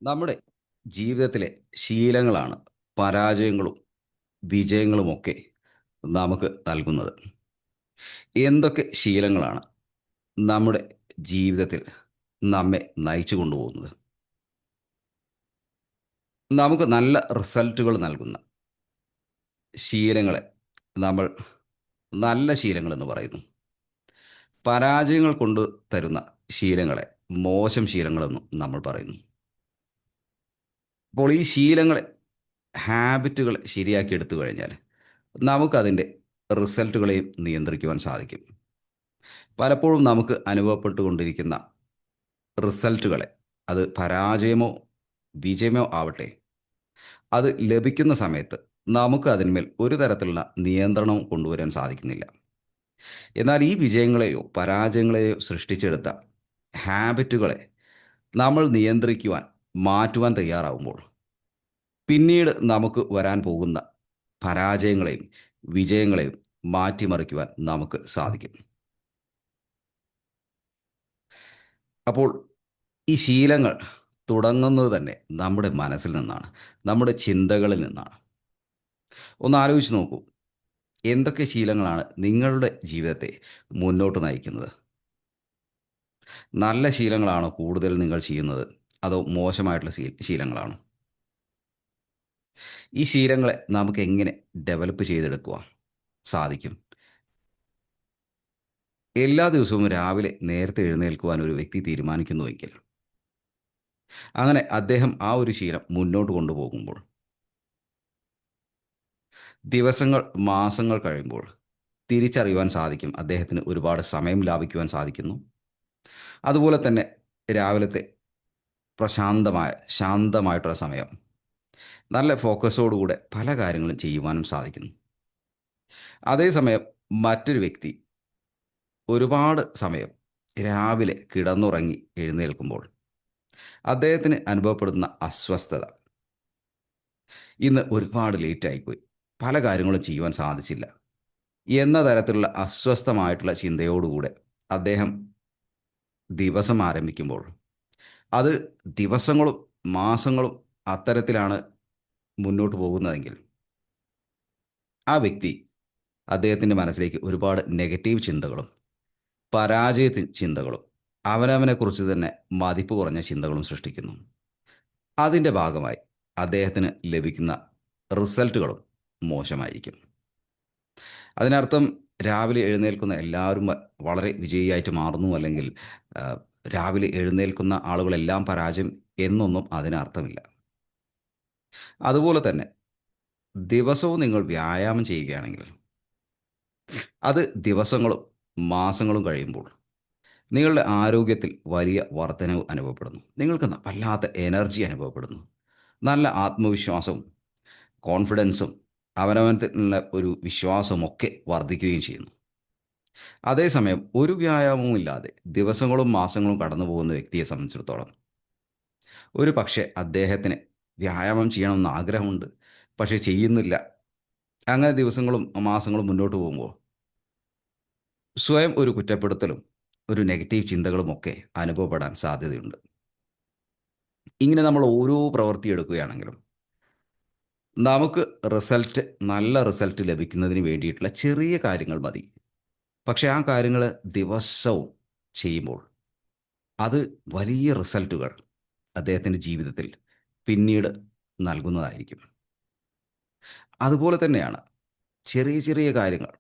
നമ്മുടെ ജീവിതത്തിലെ ശീലങ്ങളാണ് പരാജയങ്ങളും വിജയങ്ങളുമൊക്കെ നമുക്ക് നൽകുന്നത്. എന്തൊക്കെ ശീലങ്ങളാണ് നമ്മുടെ ജീവിതത്തിൽ നമ്മെ നയിച്ചു കൊണ്ടുപോകുന്നത്? നമുക്ക് നല്ല റിസൾട്ടുകൾ നൽകുന്ന ശീലങ്ങളെ നമ്മൾ നല്ല ശീലങ്ങളെന്ന് പറയുന്നു. പരാജയങ്ങൾ കൊണ്ട് തരുന്ന ശീലങ്ങളെ മോശം ശീലങ്ങളെന്നും നമ്മൾ പറയുന്നു. അപ്പോൾ ഈ ശീലങ്ങളെ, ഹാബിറ്റുകൾ ശരിയാക്കി എടുത്തു കഴിഞ്ഞാൽ നമുക്കതിൻ്റെ റിസൾട്ടുകളെയും നിയന്ത്രിക്കുവാൻ സാധിക്കും. പലപ്പോഴും നമുക്ക് അനുഭവപ്പെട്ടുകൊണ്ടിരിക്കുന്ന റിസൾട്ടുകളെ, അത് പരാജയമോ വിജയമോ ആവട്ടെ, അത് ലഭിക്കുന്ന സമയത്ത് നമുക്ക് അതിന്മേൽ ഒരു തരത്തിലുള്ള നിയന്ത്രണം കൊണ്ടുവരാൻ സാധിക്കുന്നില്ല. എന്നാൽ ഈ വിജയങ്ങളെയോ പരാജയങ്ങളെയോ സൃഷ്ടിച്ചെടുത്ത ഹാബിറ്റുകളെ നമ്മൾ നിയന്ത്രിക്കുവാൻ, മാറ്റുവാൻ തയ്യാറാവുമ്പോൾ പിന്നീട് നമുക്ക് വരാൻ പോകുന്ന പരാജയങ്ങളെയും വിജയങ്ങളെയും മാറ്റിമറിക്കുവാൻ നമുക്ക് സാധിക്കും. അപ്പോൾ ഈ ശീലങ്ങൾ തുടങ്ങുന്നത് തന്നെ നമ്മുടെ മനസ്സിൽ നിന്നാണ്, നമ്മുടെ ചിന്തകളിൽ നിന്നാണ്. ഒന്ന് ആലോചിച്ച് നോക്കൂ. എന്തൊക്കെ ശീലങ്ങളാണ് നിങ്ങളുടെ ജീവിതത്തെ മുന്നോട്ട് നയിക്കുന്നത്? നല്ല ശീലങ്ങളാണോ കൂടുതൽ നിങ്ങൾ ചെയ്യുന്നത്? അതോ മോശമായിട്ടുള്ള ശീലങ്ങളാണോ? ഈ ശീലങ്ങളെ നമുക്ക് എങ്ങനെ ഡെവലപ്പ് ചെയ്തെടുക്കുവാൻ സാധിക്കും? എല്ലാ ദിവസവും രാവിലെ നേരത്തെ എഴുന്നേൽക്കുവാൻ ഒരു വ്യക്തി തീരുമാനിക്കുന്നുവെങ്കിൽ, അങ്ങനെ അദ്ദേഹം ആ ഒരു ശീലം മുന്നോട്ട് കൊണ്ടുപോകുമ്പോൾ ദിവസങ്ങൾ, മാസങ്ങൾ കഴിയുമ്പോൾ തിരിച്ചറിയുവാൻ സാധിക്കും അദ്ദേഹത്തിന് ഒരുപാട് സമയം ലാഭിക്കുവാൻ സാധിക്കുന്നു. അതുപോലെ തന്നെ രാവിലത്തെ ശാന്തമായിട്ടുള്ള സമയം നല്ല ഫോക്കസോടുകൂടെ പല കാര്യങ്ങളും ചെയ്യുവാനും സാധിക്കുന്നു. അതേസമയം മറ്റൊരു വ്യക്തി ഒരുപാട് സമയം രാവിലെ കിടന്നുറങ്ങി എഴുന്നേൽക്കുമ്പോൾ അദ്ദേഹത്തിന് അനുഭവപ്പെടുന്ന അസ്വസ്ഥത, ഇന്ന് ഒരുപാട് ലേറ്റായിപ്പോയി, പല കാര്യങ്ങളും ചെയ്യുവാൻ സാധിച്ചില്ല എന്ന തരത്തിലുള്ള അസ്വസ്ഥമായിട്ടുള്ള ചിന്തയോടുകൂടെ അദ്ദേഹം ദിവസം ആരംഭിക്കുമ്പോൾ, അത് ദിവസങ്ങളും മാസങ്ങളും അത്തരത്തിലാണ് മുന്നോട്ട് പോകുന്നതെങ്കിൽ, ആ വ്യക്തി, അദ്ദേഹത്തിൻ്റെ മനസ്സിലേക്ക് ഒരുപാട് നെഗറ്റീവ് ചിന്തകളും ചിന്തകളും അവനവനെക്കുറിച്ച് തന്നെ മതിപ്പ് കുറഞ്ഞ ചിന്തകളും സൃഷ്ടിക്കുന്നു. അതിൻ്റെ ഭാഗമായി അദ്ദേഹത്തിന് ലഭിക്കുന്ന റിസൾട്ടുകളും മോശമായിരിക്കും. അതിനർത്ഥം രാവിലെ എഴുന്നേൽക്കുന്ന എല്ലാവരും വളരെ വിജയിയായിട്ട് മാറുന്നു, അല്ലെങ്കിൽ ആ, രാവിലെ എഴുന്നേൽക്കുന്ന ആളുകളെല്ലാം പരാജയം എന്നൊന്നും അതിനർത്ഥമില്ല. അതുപോലെ തന്നെ ദിവസവും നിങ്ങൾ വ്യായാമം ചെയ്യുകയാണെങ്കിൽ, അത് ദിവസങ്ങളും മാസങ്ങളും കഴിയുമ്പോൾ നിങ്ങളുടെ ആരോഗ്യത്തിൽ വലിയ വർധനവ് അനുഭവപ്പെടുന്നു. നിങ്ങൾക്ക് വല്ലാത്ത എനർജി അനുഭവപ്പെടുന്നു. നല്ല ആത്മവിശ്വാസവും കോൺഫിഡൻസും അവനവനുള്ള ഒരു വിശ്വാസമൊക്കെ വർദ്ധിക്കുകയും ചെയ്യുന്നു. അതേസമയം ഒരു വ്യായാമവും ഇല്ലാതെ ദിവസങ്ങളും മാസങ്ങളും കടന്നു പോകുന്ന വ്യക്തിയെ സംബന്ധിച്ചിടത്തോളം, ഒരു പക്ഷേ അദ്ദേഹത്തിന് വ്യായാമം ചെയ്യണമെന്ന് ആഗ്രഹമുണ്ട്, പക്ഷേ ചെയ്യുന്നില്ല. അങ്ങനെ ദിവസങ്ങളും മാസങ്ങളും മുന്നോട്ട് പോകുമ്പോൾ സ്വയം ഒരു കുറ്റപ്പെടുത്തലും ഒരു നെഗറ്റീവ് ചിന്തകളുമൊക്കെ അനുഭവപ്പെടാൻ സാധ്യതയുണ്ട്. ഇങ്ങനെ നമ്മൾ ഓരോ പ്രവൃത്തി എടുക്കുകയാണെങ്കിലും നമുക്ക് നല്ല റിസൾട്ട് ലഭിക്കുന്നതിന് വേണ്ടിയിട്ടുള്ള ചെറിയ കാര്യങ്ങൾ മതി. പക്ഷേ ആ കാര്യങ്ങൾ ദിവസവും ചെയ്യുമ്പോൾ അത് വലിയ റിസൾട്ടുകൾ അദ്ദേഹത്തിൻ്റെ ജീവിതത്തിൽ പിന്നീട് നൽകുന്നതായിരിക്കും. അതുപോലെ തന്നെയാണ് ചെറിയ ചെറിയ കാര്യങ്ങൾ,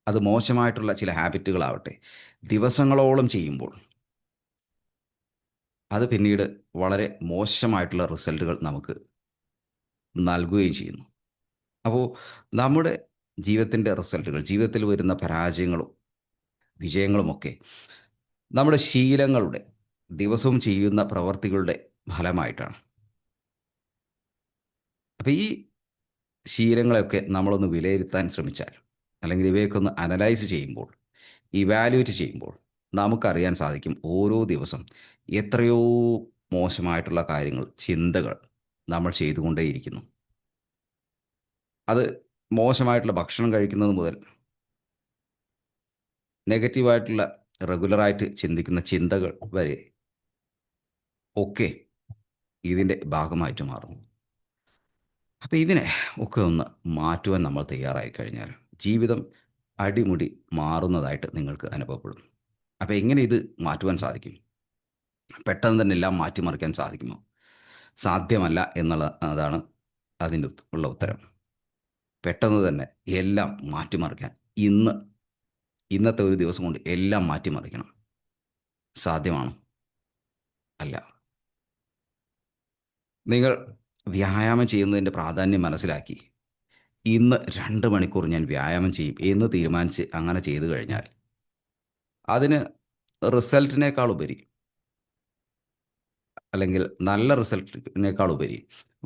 അത് മോശമായിട്ടുള്ള ചില ഹാബിറ്റുകളാവട്ടെ, ദിവസങ്ങളോളം ചെയ്യുമ്പോൾ അത് പിന്നീട് വളരെ മോശമായിട്ടുള്ള റിസൾട്ടുകൾ നമുക്ക് നൽകുകയും ചെയ്യുന്നു. അപ്പോൾ നമ്മുടെ ജീവിതത്തിൻ്റെ റിസൾട്ടുകൾ, ജീവിതത്തിൽ വരുന്ന പരാജയങ്ങളും വിജയങ്ങളുമൊക്കെ നമ്മുടെ ശീലങ്ങളുടെ, ദിവസവും ചെയ്യുന്ന പ്രവർത്തികളുടെ ഫലമായിട്ടാണ്. അപ്പോൾ ഈ ശീലങ്ങളെയൊക്കെ നമ്മളൊന്ന് വിലയിരുത്താൻ ശ്രമിച്ചാൽ, അല്ലെങ്കിൽ ഇവയൊക്കെ ഒന്ന് അനലൈസ് ചെയ്യുമ്പോൾ, ഇവാലുവേറ്റ് ചെയ്യുമ്പോൾ നമുക്കറിയാൻ സാധിക്കും ഓരോ ദിവസം എത്രയോ മോശമായിട്ടുള്ള കാര്യങ്ങൾ, ചിന്തകൾ നമ്മൾ ചെയ്തുകൊണ്ടേയിരിക്കുന്നു. അത് മോശമായിട്ടുള്ള ഭക്ഷണം കഴിക്കുന്നത് മുതൽ നെഗറ്റീവായിട്ടുള്ള റെഗുലറായിട്ട് ചിന്തിക്കുന്ന ചിന്തകൾ വരെ ഒക്കെ ഇതിൻ്റെ ഭാഗമായിട്ട് മാറുന്നു. അപ്പോൾ ഇതിനെ ഒക്കെ ഒന്ന് മാറ്റുവാൻ നമ്മൾ തയ്യാറായി കഴിഞ്ഞാൽ ജീവിതം അടിമുടി മാറുന്നതായിട്ട് നിങ്ങൾക്ക് അനുഭവപ്പെടും. അപ്പോൾ എങ്ങനെ ഇത് മാറ്റുവാൻ സാധിക്കും? പെട്ടെന്ന് തന്നെ എല്ലാം മാറ്റിമറിക്കാൻ സാധിക്കുമോ? സാധ്യമല്ല എന്നുള്ള അതാണ് അതിൻ്റെ ഉള്ള ഉത്തരം. പെട്ടെന്ന് തന്നെ എല്ലാം മാറ്റിമറിക്കാൻ ഇന്ന് ഇന്നത്തെ ഒരു ദിവസം കൊണ്ട് എല്ലാം മാറ്റിമറിക്കണം. സാധ്യമാണോ? അല്ല. നിങ്ങൾ വ്യായാമം ചെയ്യുന്നതിൻ്റെ പ്രാധാന്യം മനസ്സിലാക്കി ഇന്ന് 2 മണിക്കൂർ ഞാൻ വ്യായാമം ചെയ്യും എന്ന് തീരുമാനിച്ച് അങ്ങനെ ചെയ്തു കഴിഞ്ഞാൽ അതിന് റിസൾട്ടിനേക്കാൾ ഉപരി, അല്ലെങ്കിൽ നല്ല റിസൾട്ടിനേക്കാൾ ഉപരി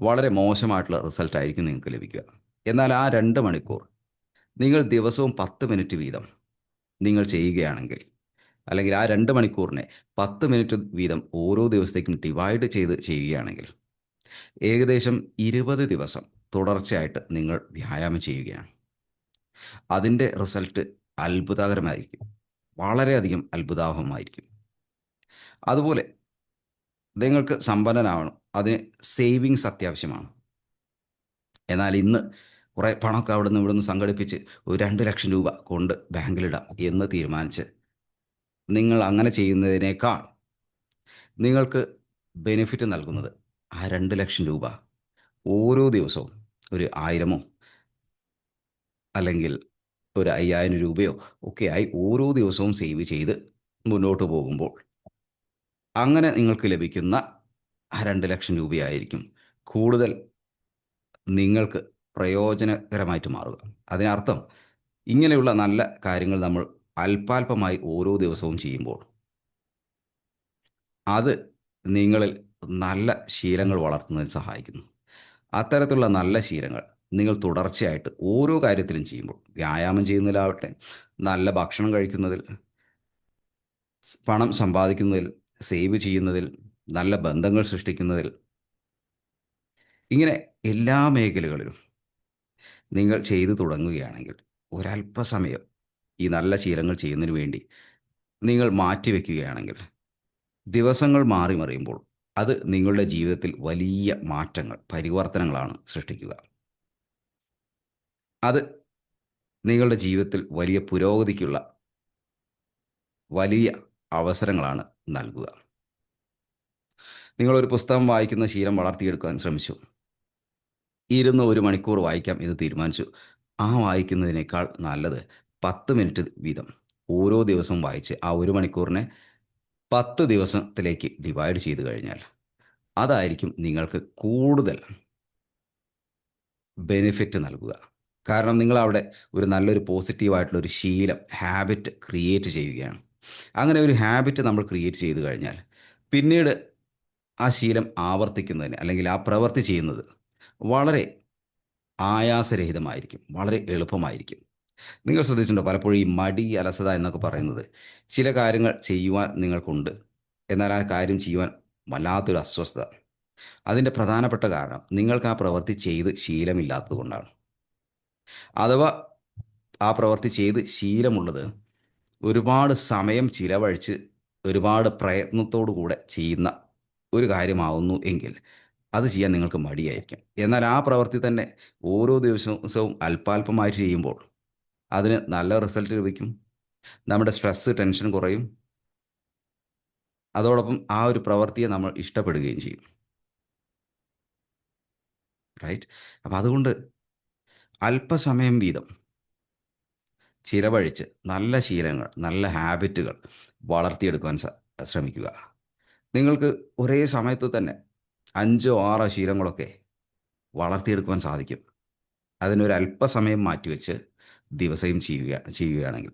വളരെ മോശമായിട്ടുള്ള റിസൾട്ടായിരിക്കും നിങ്ങൾക്ക് ലഭിക്കുക. എന്നാൽ ആ 2 മണിക്കൂർ നിങ്ങൾ ദിവസവും 10 മിനിറ്റ് വീതം നിങ്ങൾ ചെയ്യുകയാണെങ്കിൽ, അല്ലെങ്കിൽ ആ 2 മണിക്കൂറിനെ 10 മിനിറ്റ് വീതം ഓരോ ദിവസത്തേക്കും ഡിവൈഡ് ചെയ്ത് ചെയ്യുകയാണെങ്കിൽ ഏകദേശം 20 ദിവസം തുടർച്ചയായിട്ട് നിങ്ങൾ വ്യായാമം ചെയ്യുകയാണ്. അതിൻ്റെ റിസൾട്ട് അത്ഭുതകരമായിരിക്കും. വളരെയധികം അത്ഭുതാവഹമായിരിക്കും. അതുപോലെ നിങ്ങൾക്ക് സമ്പന്നനാവണം. അതിന് സേവിങ്സ് അത്യാവശ്യമാണ്. എന്നാൽ ഇന്ന് കുറേ പണമൊക്കെ അവിടുന്ന് ഇവിടുന്ന് സംഘടിപ്പിച്ച് ഒരു 2 ലക്ഷം രൂപ കൊണ്ട് ബാങ്കിലിടാം എന്ന് തീരുമാനിച്ച് നിങ്ങൾ അങ്ങനെ ചെയ്യുന്നതിനേക്കാൾ നിങ്ങൾക്ക് ബെനിഫിറ്റ് നൽകുന്നത് ആ 2 ലക്ഷം രൂപ ഓരോ ദിവസവും ഒരു 1000മോ അല്ലെങ്കിൽ ഒരു 5000 രൂപയോ ഒക്കെയായി ഓരോ ദിവസവും സേവ് ചെയ്ത് മുന്നോട്ട് പോകുമ്പോൾ അങ്ങനെ നിങ്ങൾക്ക് ലഭിക്കുന്ന ആ 2 ലക്ഷം രൂപയായിരിക്കും കൂടുതൽ നിങ്ങൾക്ക് പ്രയോജനകരമായിട്ട് മാറുക. അതിനർത്ഥം ഇങ്ങനെയുള്ള നല്ല കാര്യങ്ങൾ നമ്മൾ അല്പാൽപമായി ഓരോ ദിവസവും ചെയ്യുമ്പോൾ അത് നിങ്ങളിൽ നല്ല ശീലങ്ങൾ വളർത്തുന്നതിന് സഹായിക്കുന്നു. അത്തരത്തിലുള്ള നല്ല ശീലങ്ങൾ നിങ്ങൾ തുടർച്ചയായിട്ട് ഓരോ കാര്യത്തിലും ചെയ്യുമ്പോൾ, വ്യായാമം ചെയ്യുന്നതിലാവട്ടെ, നല്ല ഭക്ഷണം കഴിക്കുന്നതിൽ, പണം സമ്പാദിക്കുന്നതിൽ, സേവ് ചെയ്യുന്നതിൽ, നല്ല ബന്ധങ്ങൾ സൃഷ്ടിക്കുന്നതിൽ, ഇങ്ങനെ എല്ലാ മേഖലകളിലും നിങ്ങൾ ചെയ്തു തുടങ്ങുകയാണെങ്കിൽ ഒരല്പസമയം ഈ നല്ല ശീലങ്ങൾ ചെയ്യുന്നതിന് വേണ്ടി നിങ്ങൾ മാറ്റിവെക്കുകയാണെങ്കിൽ ദിവസങ്ങൾ മാറി മറിയുമ്പോൾ അത് നിങ്ങളുടെ ജീവിതത്തിൽ വലിയ മാറ്റങ്ങൾ, പരിവർത്തനങ്ങളാണ് സൃഷ്ടിക്കുക. അത് നിങ്ങളുടെ ജീവിതത്തിൽ വലിയ പുരോഗതിക്കുള്ള വലിയ അവസരങ്ങളാണ് നൽകുക. നിങ്ങളൊരു പുസ്തകം വായിക്കുന്ന ശീലം വളർത്തിയെടുക്കാൻ ശ്രമിച്ചു. ഇരുന്ന് 1 മണിക്കൂർ വായിക്കാം എന്ന് തീരുമാനിച്ചു. ആ വായിക്കുന്നതിനേക്കാൾ നല്ലത് 10 മിനിറ്റ് വീതം ഓരോ ദിവസവും വായിച്ച് ആ 1 മണിക്കൂറിനെ 10 ദിവസത്തിലേക്ക് ഡിവൈഡ് ചെയ്ത് കഴിഞ്ഞാൽ അതായിരിക്കും നിങ്ങൾക്ക് കൂടുതൽ ബെനിഫിറ്റ് നൽകുക. കാരണം നിങ്ങളവിടെ ഒരു നല്ലൊരു പോസിറ്റീവായിട്ടുള്ളൊരു ശീലം, ഹാബിറ്റ് ക്രിയേറ്റ് ചെയ്യുകയാണ്. അങ്ങനെ ഒരു ഹാബിറ്റ് നമ്മൾ ക്രിയേറ്റ് ചെയ്ത് കഴിഞ്ഞാൽ പിന്നീട് ആ ശീലം ആവർത്തിക്കുന്നതിന്, അല്ലെങ്കിൽ ആ പ്രവൃത്തി ചെയ്യുന്നത് വളരെ ആയാസരഹിതമായിരിക്കും, വളരെ എളുപ്പമായിരിക്കും. നിങ്ങൾ ശ്രദ്ധിച്ചിട്ടുണ്ടോ, പലപ്പോഴും ഈ മടി, അലസത എന്നൊക്കെ പറയുന്നത് ചില കാര്യങ്ങൾ ചെയ്യുവാൻ നിങ്ങൾക്കുണ്ട്, എന്നാൽ ആ കാര്യം ചെയ്യുവാൻ വല്ലാത്തൊരു അസ്വസ്ഥത. അതിൻ്റെ പ്രധാനപ്പെട്ട കാരണം നിങ്ങൾക്ക് ആ പ്രവൃത്തി ചെയ്ത് ശീലമില്ലാത്തത് കൊണ്ടാണ്. അഥവാ ആ പ്രവൃത്തി ചെയ്ത് ശീലമുള്ളത് ഒരുപാട് സമയം ചിലവഴിച്ച് ഒരുപാട് പ്രയത്നത്തോടു കൂടെ ചെയ്യുന്ന ഒരു കാര്യമാവുന്നു എങ്കിൽ അത് ചെയ്യാൻ നിങ്ങൾക്ക് മടിയായിരിക്കും. എന്നാൽ ആ പ്രവൃത്തി തന്നെ ഓരോ ദിവസവും അല്പാൽപമായിട്ട് ചെയ്യുമ്പോൾ അതിന് നല്ല റിസൾട്ട് ലഭിക്കും. നമ്മുടെ സ്ട്രെസ്സ്, ടെൻഷൻ കുറയും. അതോടൊപ്പം ആ ഒരു പ്രവൃത്തിയെ നമ്മൾ ഇഷ്ടപ്പെടുകയും ചെയ്യും. റൈറ്റ്? അപ്പം അതുകൊണ്ട് അല്പസമയം വീതം ചിലവഴിച്ച് നല്ല ശീലങ്ങൾ, നല്ല ഹാബിറ്റുകൾ വളർത്തിയെടുക്കുവാൻ ശ്രമിക്കുക. നിങ്ങൾക്ക് ഒരേ സമയത്ത് തന്നെ 5 6 ശീലങ്ങളൊക്കെ വളർത്തിയെടുക്കുവാൻ സാധിക്കും. അതിനൊരു അല്പസമയം മാറ്റിവെച്ച് ദിവസവും ചെയ്യുകയാണെങ്കിൽ.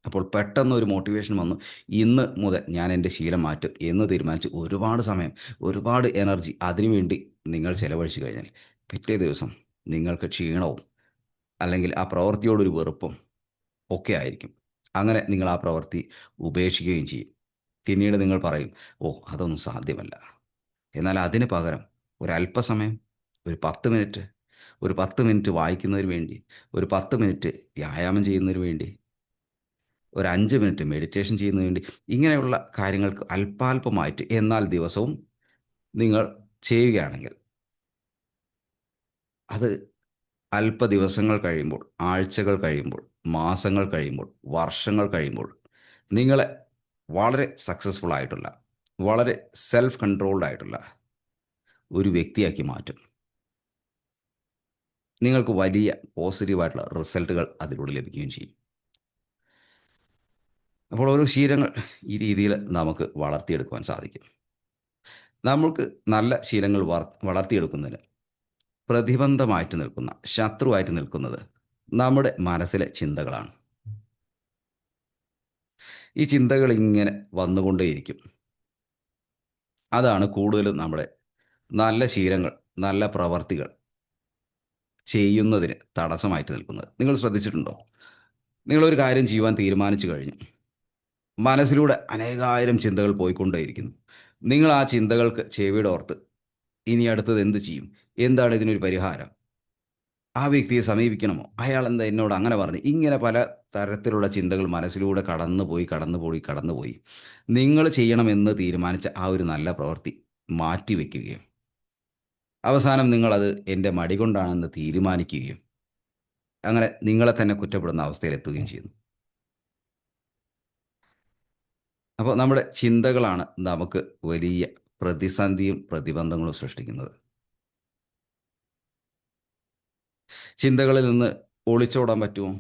അപ്പോൾ പെട്ടെന്ന് ഒരു മോട്ടിവേഷൻ വന്നു, ഇന്ന് മുതൽ ഞാൻ എൻ്റെ ശീലം മാറ്റും എന്ന് തീരുമാനിച്ച് ഒരുപാട് സമയം, ഒരുപാട് എനർജി അതിനുവേണ്ടി നിങ്ങൾ ചെലവഴിച്ചു കഴിഞ്ഞാൽ പിറ്റേ ദിവസം നിങ്ങൾക്ക് ക്ഷീണവും, അല്ലെങ്കിൽ ആ പ്രവൃത്തിയോടൊരു വെറുപ്പും ഒക്കെ ആയിരിക്കും. അങ്ങനെ നിങ്ങൾ ആ പ്രവൃത്തി ഉപേക്ഷിക്കുകയും ചെയ്യും. പിന്നീട് നിങ്ങൾ പറയും, ഓ അതൊന്നും സാധ്യമല്ല. എന്നാൽ അതിന് പകരം ഒരല്പസമയം, ഒരു 10 മിനിറ്റ്, ഒരു 10 മിനിറ്റ് വായിക്കുന്നതിന് വേണ്ടി, ഒരു 10 മിനിറ്റ് വ്യായാമം ചെയ്യുന്നതിന് വേണ്ടി ഒരു 5 മിനിറ്റ് മെഡിറ്റേഷൻ ചെയ്യുന്നതിന് വേണ്ടി ഇങ്ങനെയുള്ള കാര്യങ്ങൾക്ക് അല്പാൽപമായിട്ട് എന്നാൽ ദിവസവും നിങ്ങൾ ചെയ്യുകയാണെങ്കിൽ അത് അല്പ ദിവസങ്ങൾ കഴിയുമ്പോൾ, ആഴ്ചകൾ കഴിയുമ്പോൾ, മാസങ്ങൾ കഴിയുമ്പോൾ, വർഷങ്ങൾ കഴിയുമ്പോൾ നിങ്ങളെ വളരെ സക്സസ്ഫുൾ ആയിട്ടുള്ള, വളരെ സെൽഫ് കൺട്രോൾഡ് ആയിട്ടുള്ള ഒരു വ്യക്തിയാക്കി മാറ്റും. നിങ്ങൾക്ക് വലിയ പോസിറ്റീവായിട്ടുള്ള റിസൾട്ടുകൾ അതിലൂടെ ലഭിക്കുകയും ചെയ്യും. അപ്പോൾ ഓരോ ശീലങ്ങൾ ഈ രീതിയിൽ നമുക്ക് വളർത്തിയെടുക്കുവാൻ സാധിക്കും. നമുക്ക് നല്ല ശീലങ്ങൾ വളർത്തിയെടുക്കുന്നതിന് പ്രതിബന്ധമായിട്ട് നിൽക്കുന്ന, ശത്രുവായിട്ട് നിൽക്കുന്നത് നമ്മുടെ മനസ്സിലെ ചിന്തകളാണ്. ഈ ചിന്തകൾ ഇങ്ങനെ വന്നുകൊണ്ടേയിരിക്കും. അതാണ് കൂടുതലും നമ്മുടെ നല്ല ശീലങ്ങൾ, നല്ല പ്രവർത്തികൾ ചെയ്യുന്നതിന് തടസ്സമായിട്ട് നിൽക്കുന്നത്. നിങ്ങൾ ശ്രദ്ധിച്ചിട്ടുണ്ടോ? നിങ്ങളൊരു കാര്യം ചെയ്യുവാൻ തീരുമാനിച്ചു കഴിഞ്ഞു. മനസ്സിലൂടെ അനേകായിരം ചിന്തകൾ പോയിക്കൊണ്ടേയിരിക്കുന്നു. നിങ്ങൾ ആ ചിന്തകൾക്ക് ചെവിയോർത്ത് ഇനി അടുത്തത് എന്ത് ചെയ്യും? എന്താണ് ഇതിനൊരു പരിഹാരം? ആ വ്യക്തിയെ സമീപിക്കണമോ? അയാൾ എന്താ എന്നോട് അങ്ങനെ പറഞ്ഞു? ഇങ്ങനെ പല തരത്തിലുള്ള ചിന്തകൾ മനസ്സിലൂടെ കടന്നുപോയി, കടന്നുപോയി, കടന്നുപോയി. നിങ്ങൾ ചെയ്യണമെന്ന് തീരുമാനിച്ച ആ ഒരു നല്ല പ്രവൃത്തി മാറ്റിവെക്കുകയും അവസാനം നിങ്ങളത് എൻ്റെ മടി കൊണ്ടാണെന്ന് തീരുമാനിക്കുകയും അങ്ങനെ നിങ്ങളെ തന്നെ കുറ്റപ്പെടുന്ന അവസ്ഥയിലെത്തുകയും ചെയ്യുന്നു. അപ്പോൾ നമ്മുടെ ചിന്തകളാണ് നമുക്ക് വലിയ പ്രതിസന്ധിയും പ്രതിബന്ധങ്ങളും സൃഷ്ടിക്കുന്നത്. ചിന്തകളിൽ നിന്ന് ഒളിച്ചോടാൻ പറ്റുമോ?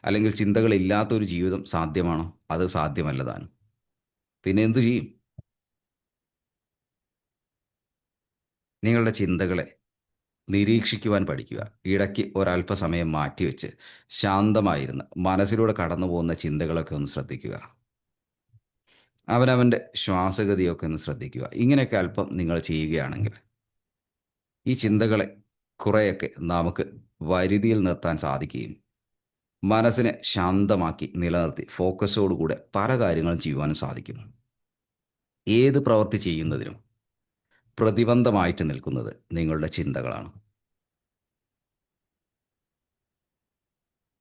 അല്ലെങ്കിൽ ചിന്തകളില്ലാത്തൊരു ജീവിതം സാധ്യമാണോ? അത് സാധ്യമല്ല താനും. പിന്നെ എന്തു ചെയ്യും? നിങ്ങളുടെ ചിന്തകളെ നിരീക്ഷിക്കുവാൻ പഠിക്കുക. ഇടയ്ക്ക് ഒരല്പസമയം മാറ്റിവെച്ച് ശാന്തമായിരുന്ന് മനസ്സിലൂടെ കടന്നു പോകുന്ന ചിന്തകളൊക്കെ ഒന്ന് ശ്രദ്ധിക്കുക. അവനവൻ്റെ ശ്വാസഗതിയൊക്കെ ഒന്ന് ശ്രദ്ധിക്കുക. ഇങ്ങനെയൊക്കെ അല്പം നിങ്ങൾ ചെയ്യുകയാണെങ്കിൽ ഈ ചിന്തകളെ കുറേയൊക്കെ നമുക്ക് വരുതിയിൽ നിർത്താൻ സാധിക്കുകയും മനസ്സിനെ ശാന്തമാക്കി നിലനിർത്തി ഫോക്കസോടുകൂടെ പല കാര്യങ്ങളും ചെയ്യുവാനും സാധിക്കും. ഏത് പ്രവൃത്തി ചെയ്യുന്നതിനും പ്രതിബന്ധമായിട്ട് നിൽക്കുന്നത് നിങ്ങളുടെ ചിന്തകളാണ്.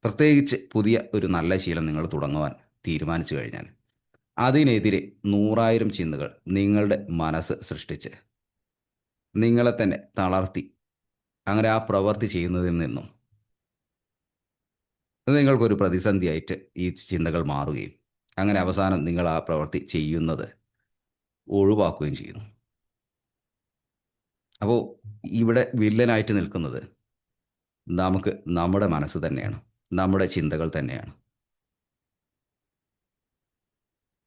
പ്രത്യേകിച്ച് പുതിയ ഒരു നല്ല ശീലം നിങ്ങൾ തുടങ്ങുവാൻ തീരുമാനിച്ചു കഴിഞ്ഞാൽ അതിനെതിരെ 100,000 ചിന്തകൾ നിങ്ങളുടെ മനസ്സ് സൃഷ്ടിച്ച് നിങ്ങളെ തന്നെ തളർത്തി അങ്ങനെ ആ പ്രവൃത്തി ചെയ്യുന്നതിൽ നിന്നും നിങ്ങൾക്കൊരു പ്രതിസന്ധിയായിട്ട് ഈ ചിന്തകൾ മാറുകയും അങ്ങനെ അവസാനം നിങ്ങൾ ആ പ്രവൃത്തി ചെയ്യുന്നത് ഒഴിവാക്കുകയും ചെയ്യുന്നു. അപ്പോൾ ഇവിടെ വില്ലനായിട്ട് നിൽക്കുന്നത് നമുക്ക് നമ്മുടെ മനസ്സ് തന്നെയാണ്, നമ്മുടെ ചിന്തകൾ തന്നെയാണ്.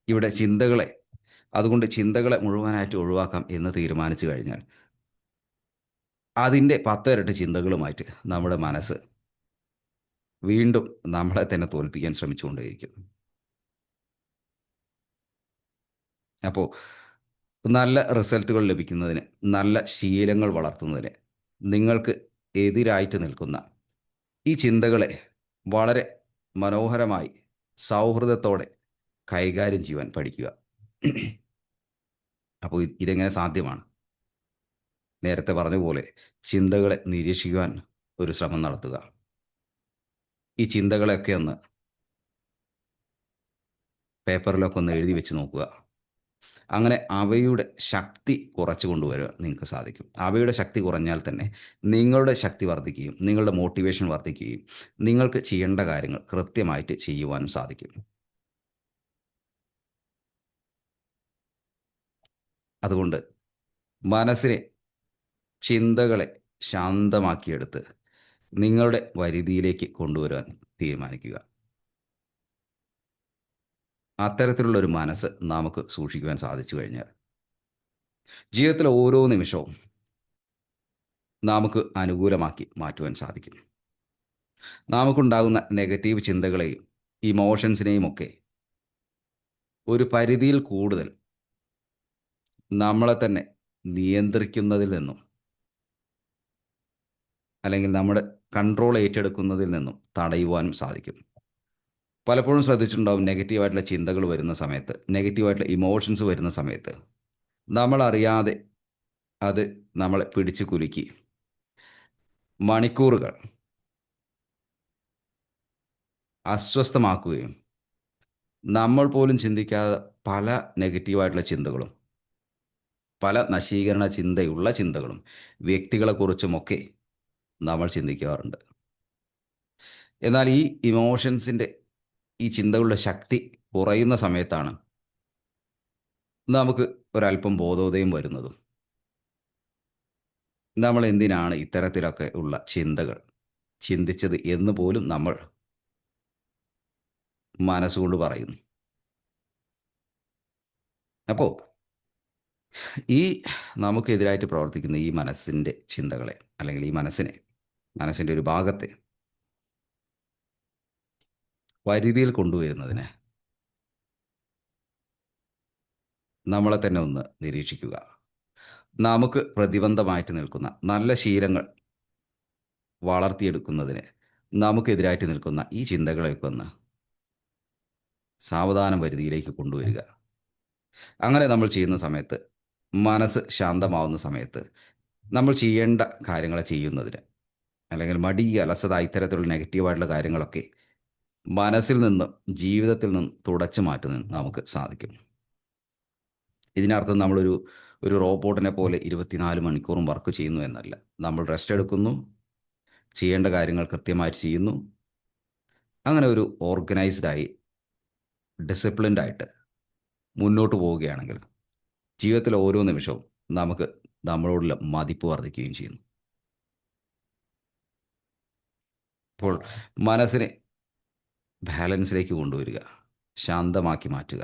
ഇവിടെ അതുകൊണ്ട് ചിന്തകളെ മുഴുവനായിട്ട് ഒഴിവാക്കാം എന്ന് തീരുമാനിച്ചു കഴിഞ്ഞാൽ അതിൻ്റെ 10 ഇരട്ടി ചിന്തകളുമായിട്ട് നമ്മുടെ മനസ്സ് വീണ്ടും നമ്മളെ തന്നെ തോൽപ്പിക്കാൻ ശ്രമിച്ചുകൊണ്ടേയിരിക്കും. അപ്പോൾ നല്ല റിസൾട്ടുകൾ ലഭിക്കുന്നതിന്, നല്ല ശീലങ്ങൾ വളർത്തുന്നതിന് നിങ്ങൾക്ക് എതിരായിട്ട് നിൽക്കുന്ന ഈ ചിന്തകളെ വളരെ മനോഹരമായി സൗഹൃദത്തോടെ കൈകാര്യം ചെയ്യുവാൻ പഠിക്കുക. അപ്പോൾ ഇതെങ്ങനെ സാധ്യമാണ്? നേരത്തെ പറഞ്ഞ പോലെ ചിന്തകളെ നിരീക്ഷിക്കുവാൻ ഒരു ശ്രമം നടത്തുക. ഈ ചിന്തകളെയൊക്കെ ഒന്ന് പേപ്പറിലൊക്കെ ഒന്ന് എഴുതി വെച്ച് നോക്കുക. അങ്ങനെ അവയുടെ ശക്തി കുറച്ചു കൊണ്ടുവരാൻ നിങ്ങൾക്ക് സാധിക്കും. അവയുടെ ശക്തി കുറഞ്ഞാൽ തന്നെ നിങ്ങളുടെ ശക്തി വർദ്ധിക്കുകയും നിങ്ങളുടെ മോട്ടിവേഷൻ വർദ്ധിക്കുകയും നിങ്ങൾക്ക് ചെയ്യേണ്ട കാര്യങ്ങൾ കൃത്യമായിട്ട് ചെയ്യുവാനും സാധിക്കും. അതുകൊണ്ട് മനസ്സിനെ, ചിന്തകളെ ശാന്തമാക്കിയെടുത്ത് നിങ്ങളുടെ വരുതിയിലേക്ക് കൊണ്ടുവരാൻ തീരുമാനിക്കുക. അത്തരത്തിലുള്ള ഒരു മനസ്സ് നമുക്ക് സൂക്ഷിക്കുവാൻ സാധിച്ചു കഴിഞ്ഞാൽ ജീവിതത്തിലെ ഓരോ നിമിഷവും നമുക്ക് അനുകൂലമാക്കി മാറ്റുവാൻ സാധിക്കും. നമുക്കുണ്ടാകുന്ന നെഗറ്റീവ് ചിന്തകളെയും ഇമോഷൻസിനെയും ഒക്കെ ഒരു പരിധിയിൽ കൂടുതൽ നമ്മളെ തന്നെ നിയന്ത്രിക്കുന്നതിൽ നിന്നും അല്ലെങ്കിൽ നമ്മുടെ കൺട്രോൾ ഏറ്റെടുക്കുന്നതിൽ നിന്നും തടയുവാനും സാധിക്കും. പലപ്പോഴും ശ്രദ്ധിച്ചിട്ടുണ്ടാവും, നെഗറ്റീവായിട്ടുള്ള ചിന്തകൾ വരുന്ന സമയത്ത്, നെഗറ്റീവായിട്ടുള്ള ഇമോഷൻസ് വരുന്ന സമയത്ത് നമ്മളറിയാതെ അത് നമ്മളെ പിടിച്ച് കുലുക്കി മണിക്കൂറുകൾ അസ്വസ്ഥമാക്കുകയും നമ്മൾ പോലും ചിന്തിക്കാതെ പല നെഗറ്റീവായിട്ടുള്ള ചിന്തകളും, പല നശീകരണ ചിന്തയുള്ള ചിന്തകളും വ്യക്തികളെക്കുറിച്ചുമൊക്കെ നമ്മൾ ചിന്തിക്കാറുണ്ട്. എന്നാൽ ഈ ഇമോഷൻസിൻ്റെ, ഈ ചിന്തകളുടെ ശക്തി കുറയുന്ന സമയത്താണ് നമുക്ക് ഒരല്പം ബോധോദയം വരുന്നതും. നമ്മൾ എന്തിനാണ് ഇത്തരത്തിലൊക്കെ ഉള്ള ചിന്തകൾ ചിന്തിച്ചത് എന്ന് പോലും നമ്മൾ മനസ്സുകൊണ്ട് പറയുന്നു. അപ്പോൾ ഈ നമുക്കെതിരായിട്ട് പ്രവർത്തിക്കുന്ന ഈ മനസ്സിൻ്റെ ചിന്തകളെ, അല്ലെങ്കിൽ ഈ മനസ്സിൻ്റെ ഒരു ഭാഗത്തെ പരിധിയിൽ കൊണ്ടുവരുന്നതിന് നമ്മളെ തന്നെ ഒന്ന് നിരീക്ഷിക്കുക. നമുക്ക് പ്രതിബന്ധമായിട്ട് നിൽക്കുന്ന നല്ല ശീലങ്ങൾ വളർത്തിയെടുക്കുന്നതിന് നമുക്കെതിരായിട്ട് നിൽക്കുന്ന ഈ ചിന്തകളെയൊക്കെ ഒന്ന് സാവധാനം പരിധിയിലേക്ക് കൊണ്ടുവരിക. അങ്ങനെ നമ്മൾ ചെയ്യുന്ന സമയത്ത്, മനസ്സ് ശാന്തമാവുന്ന സമയത്ത്, നമ്മൾ ചെയ്യേണ്ട കാര്യങ്ങളെ ചെയ്യുന്നതിന്, അല്ലെങ്കിൽ മടി, അലസത, ഇത്തരത്തിലുള്ള നെഗറ്റീവായിട്ടുള്ള കാര്യങ്ങളൊക്കെ മനസ്സിൽ നിന്നും ജീവിതത്തിൽ നിന്നും തുടച്ചു മാറ്റുന്നതിന് നമുക്ക് സാധിക്കും. ഇതിനർത്ഥം ഒരു റോബോട്ടിനെ പോലെ 24 മണിക്കൂറും വർക്ക് ചെയ്യുന്നു എന്നല്ല. നമ്മൾ റെസ്റ്റ് എടുക്കുന്നു, ചെയ്യേണ്ട കാര്യങ്ങൾ കൃത്യമായിട്ട് ചെയ്യുന്നു. അങ്ങനെ ഒരു ഓർഗനൈസ്ഡായി, ഡിസിപ്ലിൻഡ് ആയിട്ട് മുന്നോട്ട് പോവുകയാണെങ്കിൽ ജീവിതത്തിലെ ഓരോ നിമിഷവും നമുക്ക് നമ്മളോടുള്ള മതിപ്പ് വർദ്ധിക്കുകയും ചെയ്യുന്നു. അപ്പോൾ മനസ്സിനെ ബാലൻസിലേക്ക് കൊണ്ടുവരിക, ശാന്തമാക്കി മാറ്റുക,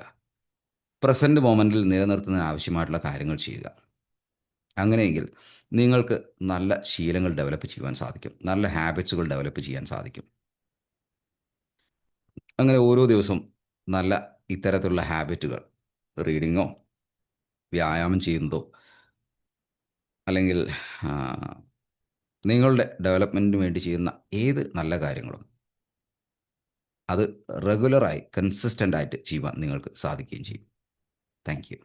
പ്രസൻറ്റ് മൊമെൻറ്റിൽ നിലനിർത്തുന്നതിന് ആവശ്യമായിട്ടുള്ള കാര്യങ്ങൾ ചെയ്യുക. അങ്ങനെയെങ്കിൽ നിങ്ങൾക്ക് നല്ല ശീലങ്ങൾ ഡെവലപ്പ് ചെയ്യുവാൻ സാധിക്കും, നല്ല ഹാബിറ്റ്സുകൾ ഡെവലപ്പ് ചെയ്യാൻ സാധിക്കും. അങ്ങനെ ഓരോ ദിവസവും നല്ല ഇത്തരത്തിലുള്ള ഹാബിറ്റുകൾ, റീഡിങ്ങോ, വ്യായാമം ചെയ്യുന്നതോ, അല്ലെങ്കിൽ ആ, നിങ്ങളുടെ ഡെവലപ്മെൻറ്റിന് വേണ്ടി ചെയ്യുന്ന ഏത് നല്ല കാര്യങ്ങളും അത് റെഗുലറായി, കൺസിസ്റ്റൻ്റ് ആയിട്ട് ചെയ്യുവാൻ നിങ്ങൾക്ക് സാധിക്കുകയും ചെയ്യും. Thank you.